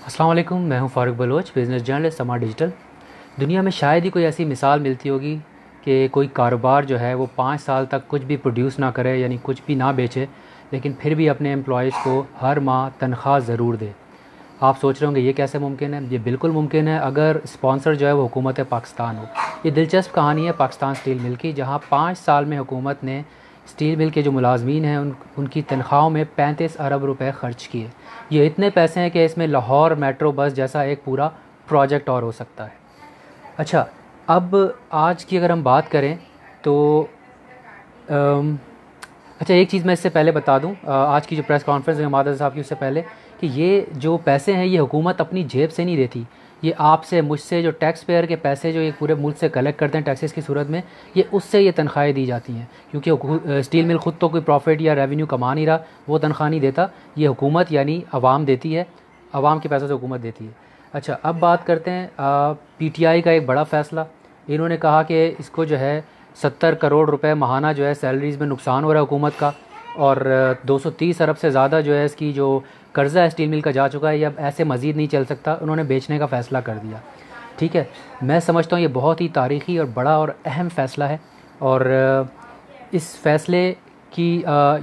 अस्सलाम वालेकुम, मैं हूं फ़ारूक बलोच, बिज़नेस जर्नलिस्ट समा डिजिटल। दुनिया में शायद ही कोई ऐसी मिसाल मिलती होगी कि कोई कारोबार जो है वो 5 साल तक कुछ भी प्रोड्यूस ना करे, यानी कुछ भी ना बेचे, लेकिन फिर भी अपने एम्प्लॉयज़ को हर माह तनख्वाह ज़रूर दे। आप सोच रहे होंगे ये कैसे मुमकिन है? ये बिल्कुल मुमकिन है अगर स्पॉन्सर जो है वो हुकूमत पाकिस्तान हो। ये दिलचस्प कहानी है पाकिस्तान स्टील मिल की, जहाँ 5 साल में हुकूमत ने स्टील मिल के जो मुलाजमीन हैं उनकी तनख्वाहों में 35 अरब रुपए ख़र्च किए। ये इतने पैसे हैं कि इसमें लाहौर मेट्रो बस जैसा एक पूरा प्रोजेक्ट और हो सकता है। अच्छा, अब आज की अगर हम बात करें तो अम, अच्छा, एक चीज़ मैं इससे पहले बता दूं, आज की जो प्रेस कॉन्फ्रेंस है मादर साहब की, उससे पहले कि ये जो पैसे हैं ये हुकूमत अपनी जेब से नहीं देती। ये आपसे मुझसे जो टैक्स पेयर के पैसे जो ये पूरे मुल्क से कलेक्ट करते हैं टैक्सेस की सूरत में, ये उससे ये तनख्वाहें दी जाती हैं। क्योंकि स्टील मिल ख़ुद तो कोई प्रॉफिट या रेवेन्यू कमा नहीं रहा, वो तनख्वाह नहीं देता, ये हुकूमत यानी आवाम देती है, आवाम के पैसों से हुकूमत देती है। अच्छा, अब बात करते हैं पीटीआई का एक बड़ा फ़ैसला। इन्होंने कहा कि इसको जो है 70 करोड़ रुपए माहाना जो है सैलरीज़ में नुकसान हो रहा है हुकूमत का, और 230 अरब से ज़्यादा जो है इसकी जो कर्ज़ा है स्टील मिल का जा चुका है। ये अब ऐसे मज़ीद नहीं चल सकता, उन्होंने बेचने का फ़ैसला कर दिया। ठीक है, मैं समझता हूँ ये बहुत ही तारीख़ी और बड़ा और अहम फ़ैसला है। और इस फ़ैसले की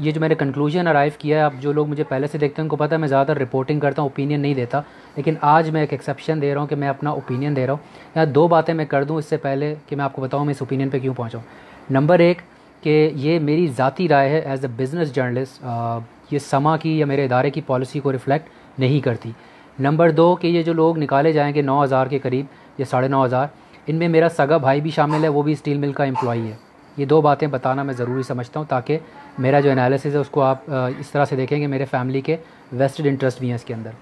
ये जो मैंने कंक्लूजन अराइव किया है, अब जो लोग मुझे पहले से देखते हैं उनको पता है मैं ज़्यादा रिपोर्टिंग करता हूँ, ओपिनियन नहीं देता, लेकिन आज मैं एक एक्सेप्शन दे रहा हूँ कि मैं अपना ओपिनियन दे रहा हूँ। यहाँ दो बातें मैं कर दूँ इससे पहले कि मैं आपको बताऊँ मैं इस ओपिनियन पे क्यों पहुँचा हूँ। नंबर एक, कि ये मेरी ज़ाती राय है एज़ अ बिज़नेस जर्नलिस्ट, ये समा की या मेरे इदारे की पॉलिसी को रिफ़्लेक्ट नहीं करती। नंबर दो, कि ये जो लोग निकाले जाएंगे 9,000 के करीब या 9,500, इनमें मेरा सगा भाई भी शामिल है, वो भी स्टील मिल का एम्प्लॉई है। ये दो बातें बताना मैं ज़रूरी समझता हूँ ताकि मेरा जो एनालिसिस है उसको आप इस तरह से देखें कि मेरे फैमिली के वेस्टेड इंटरेस्ट भी हैं इसके अंदर।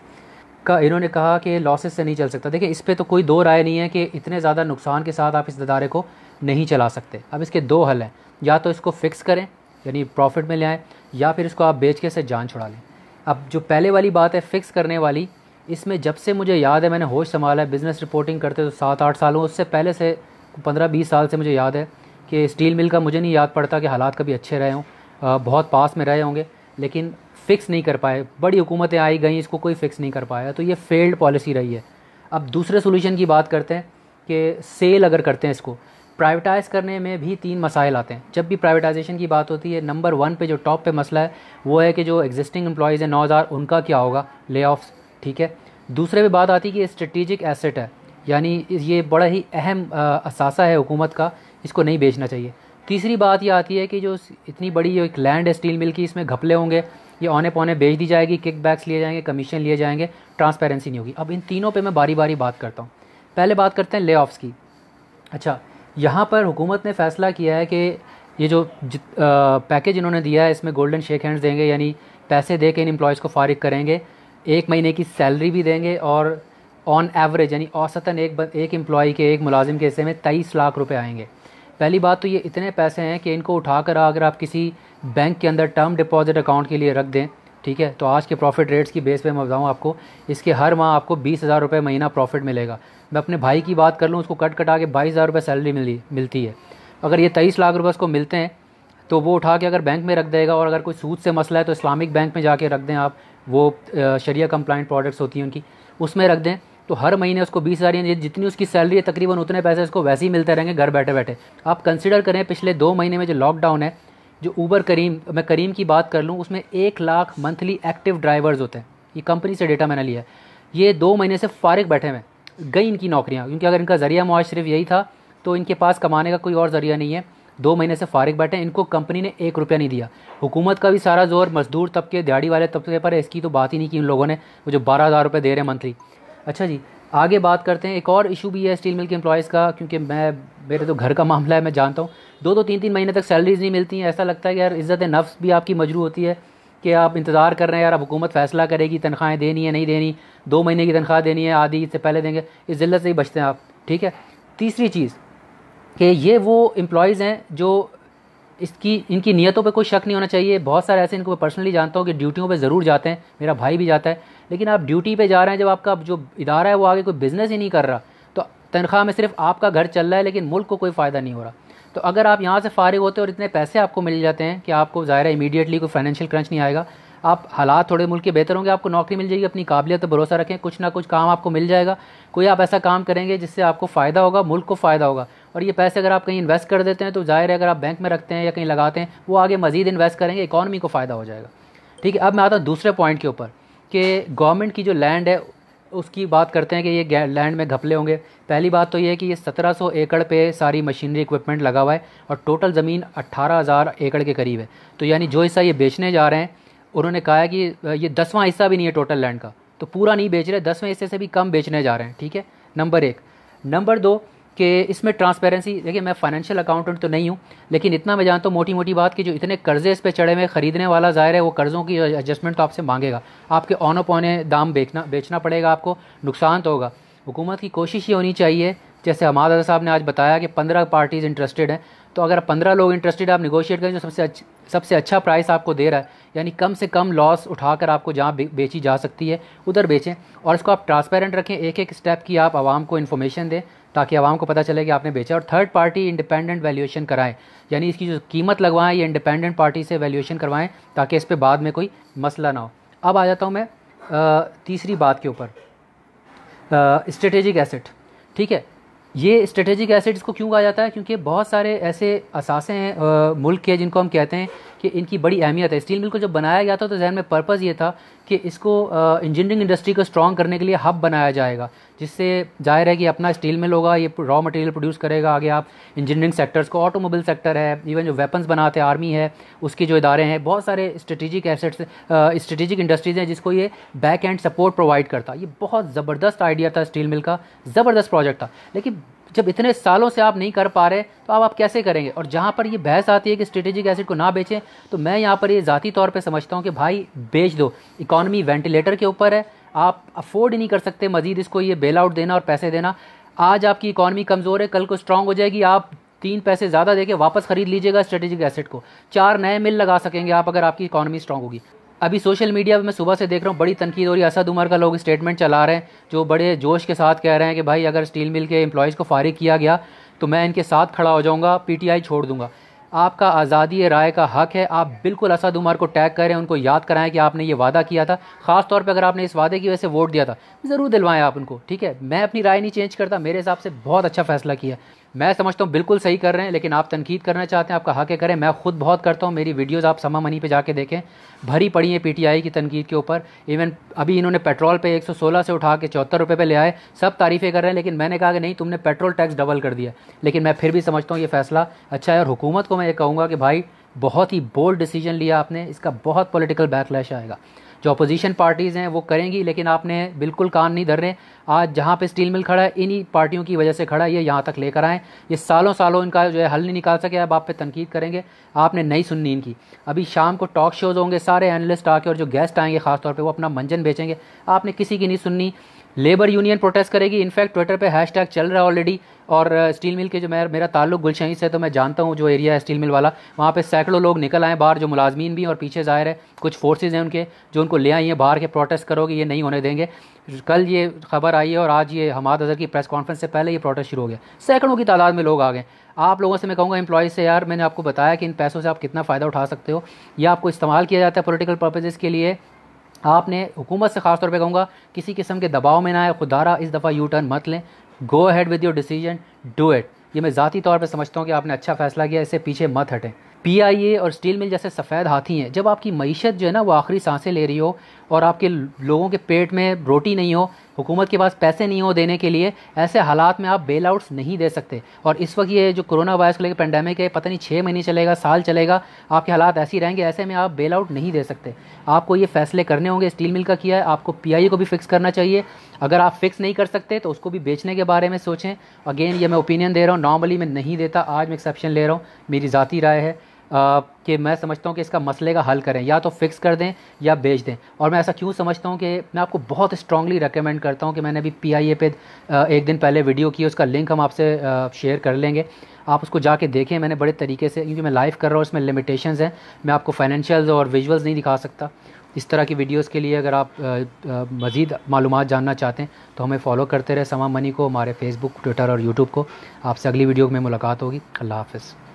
का इन्होंने कहा कि लॉसेस से नहीं चल सकता। देखिए, इस पे तो कोई दो राय नहीं है कि इतने ज़्यादा नुकसान के साथ आप इस इदारे को नहीं चला सकते। अब इसके दो हल हैं, या तो इसको फ़िक्स करें यानी प्रॉफिट में ले आएँ, या फिर इसको आप बेच के से जान छुड़ा लें। अब जो पहले वाली बात है फ़िक्स करने वाली, इसमें जब से मुझे याद है मैंने होश संभाला है, बिज़नेस रिपोर्टिंग करते तो 7-8 साल हुए, उससे पहले से 15-20 साल से मुझे याद है कि स्टील मिल का मुझे नहीं याद पड़ता कि हालात कभी अच्छे रहे हों। बहुत पास में रहे होंगे, लेकिन फ़िक्स नहीं कर पाए। बड़ी हुकूमतें आई गई, इसको कोई फ़िक्स नहीं कर पाया, तो ये फेल्ड पॉलिसी रही है। अब दूसरे सोल्यूशन की बात करते हैं कि सेल अगर करते हैं इसको, प्राइवेटाइज़ करने में भी 3 मसाइल आते हैं जब भी प्राइवेटाइजेशन की बात होती है। नंबर 1 पे जो टॉप पे मसला है वो है कि जो एग्जिस्टिंग एम्प्लॉयज़ हैं 9,000, उनका क्या होगा, ले ऑफ्स। ठीक है, दूसरे पे बात आती है कि ये स्ट्रेटेजिक एसेट है, यानी ये बड़ा ही अहम असासा है हुकूमत का, इसको नहीं बेचना चाहिए। तीसरी बात ये आती है कि जो इतनी बड़ी जो एक लैंड है स्टील मिल की, इसमें घपले होंगे, ये औने पौने बेच दी जाएगी, किकबैक्स लिए जाएंगे, कमीशन लिए जाएंगे, ट्रांसपेरेंसी नहीं होगी। अब इन तीनों पे मैं बारी बारी बात करता हूँ। पहले बात करते हैं ले ऑफ्स की। अच्छा, यहाँ पर हुकूमत ने फ़ैसला किया है कि ये जो पैकेज इन्होंने दिया है इसमें गोल्डन शेक हैंड्स देंगे, यानी पैसे दे के इन एम्प्लॉयज़ को फारिग करेंगे, 1 महीने की सैलरी भी देंगे, और ऑन एवरेज यानी औसतन एक एम्प्लॉई के, एक मुलाजिम के हिस्से में 23 लाख रुपए आएंगे। पहली बात तो ये इतने पैसे हैं कि इनको उठाकर अगर आप किसी बैंक के अंदर टर्म डिपॉजिट अकाउंट के लिए रख दें, ठीक है, तो आज के प्रॉफिट रेट्स की बेस पे मैं बताऊँ आपको, इसके हर माह आपको 20,000 रुपये महीना प्रॉफिट मिलेगा। मैं अपने भाई की बात कर लूँ, उसको कट कटा के 22,000 रुपये सैलरी मिलती है। अगर ये 23 लाख रुपये उसको मिलते हैं तो वो उठा के अगर बैंक में रख देगा, और अगर कोई सूद से मसला है तो इस्लामिक बैंक में जाके रख दें आप, वो शरिया कंप्लाइंट प्रोडक्ट्स होती हैं उनकी, उसमें रख दें, तो हर महीने उसको 20,000 यानी जितनी उसकी सैलरी है तकरीबन उतने पैसे उसको वैसे ही मिलते रहेंगे घर बैठे बैठे। आप कंसिडर करें पिछले 2 महीने में जो लॉकडाउन है, जो ऊबर करीम, मैं करीम की बात कर लूँ, उसमें 1 लाख मंथली एक्टिव ड्राइवर्स होते हैं। ये कंपनी से डेटा मैंने लिया है। ये 2 महीने से फारिग बैठे हुए गई इनकी नौकरियाँ, क्योंकि अगर इनका ज़रिया मुआश सिर्फ यही था तो इनके पास कमाने का कोई और ज़रिया नहीं है। 2 महीने से फारिग बैठे, इनको कंपनी ने 1 रुपया नहीं दिया। हुकूमत का भी सारा जोर मजदूर तबके, दिहाड़ी वाले तबके पर है, इसकी तो बात ही नहीं की उन लोगों ने, वो जो 12,000 रुपये दे रहे हैं मंथली। अच्छा जी, आगे बात करते हैं। एक और इशू भी है स्टील मिल के एम्प्लॉयज़ का, क्योंकि मेरे तो घर का मामला है, मैं जानता हूँ 2-2 3-3 महीने तक सैलरीज नहीं मिलती हैं। ऐसा लगता है कि यार इज़्ज़त नफ्स भी आपकी मजरू होती है कि आप इंतज़ार कर रहे हैं यार अब हुकूमत फ़ैसला करेगी, तनख्वाहें देनी है नहीं देनी, 2 महीने की तनख्वाह देनी है, आधी इससे पहले देंगे, इस ज़िल्लत से ही बचते हैं आप। ठीक है, तीसरी चीज़ कि ये वो एम्प्लॉयज़ हैं जो इनकी नीयतों पे कोई शक नहीं होना चाहिए। बहुत सारे ऐसे इनको मैं पर्सनली जानता हूँ कि ड्यूटियों पे ज़रूर जाते हैं, मेरा भाई भी जाता है, लेकिन आप ड्यूटी पे जा रहे हैं जब आपका जो इदारा है वो आगे कोई बिज़नेस ही नहीं कर रहा, तो तनख्वाह में सिर्फ आपका घर चल रहा है लेकिन मुल्क को कोई फ़ायदा नहीं हो रहा। तो अगर आप यहाँ से फ़ारिग होते और इतने पैसे आपको मिल जाते हैं कि आपको ज़ाहिर है इमीडिएटली कोई फाइनेंशियल क्रंच नहीं आएगा, आप हालात थोड़े मुल्क के बेहतर होंगे, आपको नौकरी मिल जाएगी, अपनी काबिलियत पर भरोसा रखें, कुछ ना कुछ काम आपको मिल जाएगा। कोई आप ऐसा काम करेंगे जिससे आपको फ़ायदा होगा, मुल्क को फ़ायदा होगा। और ये पैसे अगर आप कहीं इन्वेस्ट कर देते हैं तो ज़ाहिर है अगर आप बैंक में रखते हैं या कहीं लगाते हैं, वो आगे मज़ीद इन्वेस्ट करेंगे, इकॉनमी को फ़ायदा हो जाएगा। ठीक है, अब मैं आता हूँ दूसरे पॉइंट के ऊपर कि गवर्नमेंट की जो लैंड है उसकी बात करते हैं कि ये लैंड में घपले होंगे। पहली बात तो ये है कि ये 1700 एकड़ पे सारी मशीनरी इक्विपमेंट लगा हुआ है और टोटल ज़मीन 18,000 एकड़ के करीब है। तो यानी जो हिस्सा ये बेचने जा रहे हैं, उन्होंने कहा है कि ये 10वां हिस्सा भी नहीं है टोटल लैंड का, तो पूरा नहीं बेच रहे, 10वें हिस्से से भी कम बेचने जा रहे हैं। ठीक है, नंबर 1। नंबर 2 कि इसमें ट्रांसपेरेंसी, देखिए मैं फाइनेंशियल अकाउंटेंट तो नहीं हूँ, लेकिन इतना मैं जानता हूँ मोटी मोटी बात कि जो इतने कर्जे इस पे चढ़े हुए ख़रीदने वाला ज़ाहिर है वो कर्ज़ों की एडजस्टमेंट तो आपसे मांगेगा, आपके औने पौने दाम बेचना पड़ेगा, आपको नुकसान तो होगा। हुकूमत की कोशिश ये होनी चाहिए, जैसे हमाद अज़हर साहब ने आज बताया कि 15 पार्टीज़ इंटरेस्टेड हैं, तो अगर 15 लोग इंटरेस्टेड आप निगोशिएट करें, जो सबसे अच्छा प्राइस आपको दे रहा है, यानी कम से कम लॉस उठाकर आपको जहाँ बेची जा सकती है उधर बेचें, और इसको आप ट्रांसपेरेंट रखें, एक एक स्टेप की आप आवाम को इन्फॉर्मेशन दें ताकि आवाम को पता चले कि आपने बेचा। और थर्ड पार्टी इंडिपेंडेंट वैल्यूएशन कराएं, यानी इसकी जो कीमत लगवाएं ये इंडिपेंडेंट पार्टी से वैल्यूएशन करवाएं ताकि इस पर बाद में कोई मसला ना हो। अब आ जाता हूँ मैं तीसरी बात के ऊपर, स्ट्रेटेजिक एसेट। ठीक है, ये स्ट्रेटेजिक एसेट्स को क्यों कहा जाता है? क्योंकि बहुत सारे ऐसे असासे हैं मुल्क के जिनको हम कहते हैं कि इनकी बड़ी अहमियत है। स्टील मिल को जब बनाया गया था तो जहन में पर्पज़ ये था कि इसको इंजीनियरिंग इंडस्ट्री को स्ट्रॉन्ग करने के लिए हब बनाया जाएगा, जिससे जाहिर है कि अपना स्टील मिल होगा, ये रॉ मटेरियल प्रोड्यूस करेगा, आगे आप इंजीनियरिंग सेक्टर्स को, ऑटोमोबाइल सेक्टर है, इवन जो वेपन्स बनाते हैं आर्मी है उसके जो इदारे हैं, बहुत सारे स्ट्रेटेजिक एसेट्स स्ट्रेटेजिक इंडस्ट्रीज़ हैं जिसको ये बैक एंड सपोर्ट प्रोवाइड करता। ये बहुत ज़बरदस्त आइडिया था स्टील मिल का, ज़बरदस्त प्रोजेक्ट था, लेकिन जब इतने सालों से आप नहीं कर पा रहे तो अब आप कैसे करेंगे? और जहाँ पर ये बहस आती है कि स्ट्रेटेजिक एसेट को ना बेचें, तो मैं यहाँ पर ये ज़ाती तौर पे समझता हूँ कि भाई बेच दो, इकॉनमी वेंटिलेटर के ऊपर है, आप अफोर्ड ही नहीं कर सकते मज़ीद इसको ये बेल आउट देना और पैसे देना। आज आपकी इकॉनमी कमज़ोर है, कल को स्ट्रॉन्ग हो जाएगी, आप 3 पैसे ज़्यादा देके वापस ख़रीद लीजिएगा स्ट्रेटेजिक एसेट को, 4 नए मिल लगा सकेंगे आप अगर आपकी इकॉनमी स्ट्रॉन्ग होगी। अभी सोशल मीडिया पे मैं सुबह से देख रहा हूँ बड़ी तनकीद हो रही है, असद उमर का लोग स्टेटमेंट चला रहे हैं जो बड़े जोश के साथ कह रहे हैं कि भाई अगर स्टील मिल के एम्प्लॉयज़ को फारिग किया गया तो मैं इनके साथ खड़ा हो जाऊँगा, पीटीआई छोड़ दूँगा। आपका आज़ादी राय का हक है, आप बिल्कुल असद उमर को टैग करें, उनको याद कराएं कि आपने ये वादा किया था, ख़ास तौर पे अगर आपने इस वादे की वजह से वोट दिया था, ज़रूर दिलवाएं आप उनको। ठीक है, मैं अपनी राय नहीं चेंज करता, मेरे हिसाब से बहुत अच्छा फ़ैसला किया, मैं समझता हूँ बिल्कुल सही कर रहे हैं, लेकिन आप तनकीद करना चाहते हैं, आपका हक है, करें। मैं खुद बहुत करता हूँ, मेरी वीडियोज़ आप समा मनी पे जाके देखें, भरी पड़ी है पीटीआई की तनकीद के ऊपर। इवन अभी इन्होंने पेट्रोल पे 116 से उठा के 74 रुपये पे ले आए, सब तारीफ़ें कर रहे हैं, लेकिन मैंने कहा कि नहीं, तुमने पेट्रोल टैक्स डबल कर दिया। लेकिन मैं फिर भी समझता हूँ ये फ़ैसला अच्छा है, और हुकूमत को मैं ये कहूँगा कि भाई बहुत ही बोल्ड डिसीजन लिया आपने, इसका बहुत पॉलिटिकल बैकलैश आएगा। जो अपोजिशन पार्टीज़ हैं वो करेंगी, लेकिन आपने बिल्कुल कान नहीं धर रहे। आज जहाँ पे स्टील मिल खड़ा है इन्हीं पार्टियों की वजह से खड़ा है, ये यहाँ तक लेकर आएँ, ये सालों इनका जो है हल नहीं निकाल सके, अब आप पे तनकीद करेंगे, आपने नहीं सुननी इनकी। अभी शाम को टॉक शोज़ होंगे, सारे एनालिस्ट आके और जो गेस्ट आएंगे ख़ासतौर पे वो अपना मंजन बेचेंगे, आपने किसी की नहीं सुननी। लेबर यूनियन प्रोटेस्ट करेगी, इनफैक्ट ट्विटर पे हैशटैग चल रहा है ऑलरेडी। और स्टील मिल के जो मेरा ताल्लुक गुलशही से, तो मैं जानता हूँ जो एरिया है स्टील मिल वाला, वहाँ पे सैकड़ों लोग निकल आए बाहर, जो मुलाजमीन भी हैं, और पीछे ज़ाहिर है कुछ फोर्सेज हैं उनके जो उनको ले आई हैं बाहर के, प्रोटेस्ट करोगे, ये नहीं होने देंगे। कल ये खबर आई है और आज ये हमाद अज़हर की प्रेस कॉन्फ्रेंस से पहले ये प्रोटेस्ट शुरू हो गया, सैकड़ों की तादाद में लोग आ गए। आप लोगों से मैं कहूँगा एम्प्लॉयज़ से, यार मैंने आपको बताया कि इन पैसों से आप कितना फ़ायदा उठा सकते हो, या आपको इस्तेमाल किया जाता है पॉलिटिकल पर्पसेस के लिए। आपने हुकूमत से ख़ास तौर पे कहूँगा किसी किस्म के दबाव में ना आए, खुदारा इस दफ़ा यू टर्न मत लें, go ahead with your decision, do it. ये मैं ज़ाती तौर पे समझता हूँ कि आपने अच्छा फ़ैसला किया, इससे पीछे मत हटें। पीआईए और स्टील मिल जैसे सफ़ेद हाथी हैं, जब आपकी मईशत जो है ना वो आखिरी सांसें ले रही हो और आपके लोगों के पेट में रोटी नहीं हो, हुकूमत के पास पैसे नहीं हो देने के लिए, ऐसे हालात में आप बेल आउट्स नहीं दे सकते। और इस वक्त ये जो कोरोना वायरस को लेकर पेंडेमिक है, पता नहीं 6 महीने चलेगा, साल चलेगा, आपके हालात ऐसे ही रहेंगे, ऐसे में आप बेल आउट नहीं दे सकते। आपको ये फैसले करने होंगे, स्टील मिल का किया है, आपको पीआईए को भी फिक्स करना चाहिए। अगर आप फिक्स नहीं कर सकते तो उसको भी बेचने के बारे में सोचें। अगेन ये मैं ओपिनियन दे रहा हूँ, नॉर्मली मैं नहीं देता, आज मैं एक्सेप्शन ले रहा हूँ, मेरी ज़ाती राय है कि मैं समझता हूँ कि इसका मसले का हल करें, या तो फिक्स कर दें या बेच दें। और मैं ऐसा क्यों समझता हूँ कि मैं आपको बहुत स्ट्रांगली रेकमेंड करता हूँ कि मैंने अभी पीआईए पे एक दिन पहले वीडियो की, उसका लिंक हम आपसे शेयर कर लेंगे, आप उसको जाके देखें। मैंने बड़े तरीके से, क्योंकि मैं लाइव कर रहा हूँ, इसमें लिमिटेशंस हैं, मैं आपको फाइनेंशियल्स और विजुअल्स नहीं दिखा सकता। इस तरह की वीडियोस के लिए अगर आप मज़ीद मालूमात जानना चाहते हैं तो हमें फ़ॉलो करते रहे, समा मनी को, हमारे फेसबुक, ट्विटर और यूट्यूब को। आपसे अगली वीडियो में मुलाकात होगी। अल्लाह हाफ़िज़।